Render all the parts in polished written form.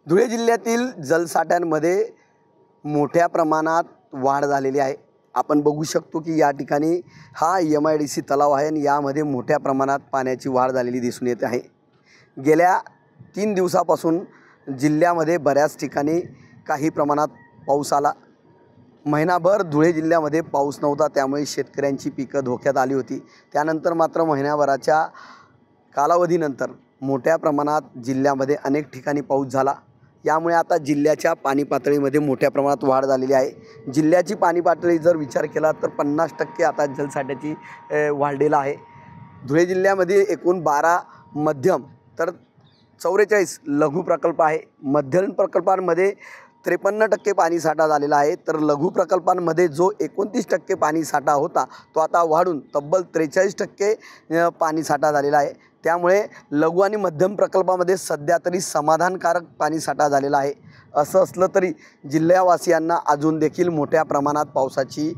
धुळे जिल्ह्यातील जलसाठ्यांमध्ये मोठ्या प्रमाणात वाढ झालेली आहे। आपण बघू शकतो की या ठिकाणी हा MIDC तलाव आहे आणि यामध्ये मोठ्या प्रमाणात पाण्याची वाढ झालेली दिसून येत आहे। गेल्या 3 दिवसापासून जिल्ह्यामध्ये बऱ्याच ठिकाणी काही प्रमाणात पाऊस आला। महिनाभर धुळे जिल्ह्यामध्ये पाऊस नव्हता, त्यामुळे शेतकऱ्यांची पिकं धोक्यात आली होती। त्यानंतर मात्र महिन्याभराच्या कालावधीनंतर मोठ्या प्रमाणात जिल्ह्यामध्ये अनेक ठिकाणी पाऊस झाला। यामुळे आता जिल्ह्याच्या पाणी पातळीमध्ये मोठ्या प्रमाणात वाढ झालेली आहे। जिल्ह्याची पाणी पातळी जर विचार केला तर 50% आता जलसाठ्याची वाढलेला आहे। धुळे जिल्ह्यामध्ये एकूण 12 मध्यम तर 44 लघु प्रकल्प आहे। मध्यम प्रकल्पांमध्ये 53% पाणी साठा झालेला आहे, तर लघु प्रकल्पांमध्ये जो 29% पाणी साठा होता तो आता वाढून तब्बल 43% पाणी साठा झालेला आहे। त्यामुळे लघु आणि मध्यम प्रकल्पामध्ये सध्या तरी समाधानकारक पाणी साठा झालेला आहे। असं असलं तरी जिल्ह्यावासियांना अजून देखील मोठ्या प्रमाणात पावसाची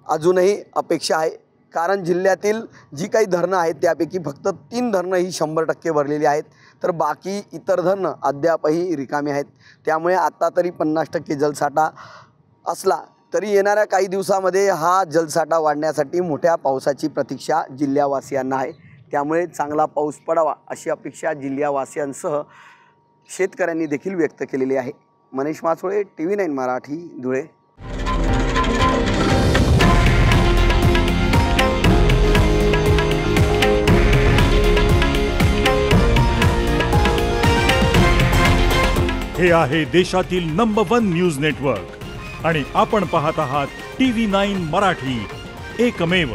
अजूनही अपेक्षा आहे, कारण जिल्ह्यातील जी काही धरणं आहेत त्यापैकी फक्त 3 धरणं ही 100% भरलेली आहेत, तर बाकी इतर धरणं अद्यापही रिकामी आहेत। त्यामुळे आता तरी 50% जलसाठा असला तरी येणाऱ्या काही दिवसामध्ये हा जलसाठा वाढण्यासाठी मोठ्या पावसाची प्रतीक्षा जिल्ह्यावासियांना आहे। त्यामुळे चांगला पाऊस पडावा अशी अपेक्षा जिल्ह्यावासियांसह शेतकऱ्यांनी देखील व्यक्त केलेली आहे। मनीष मासोळे, TV9 मराठी, धुळे। हे आहे देशातील नंबर 1 न्यूज नेटवर्क आणि आपण पाहत आहात TV9 मराठी, एकमेव।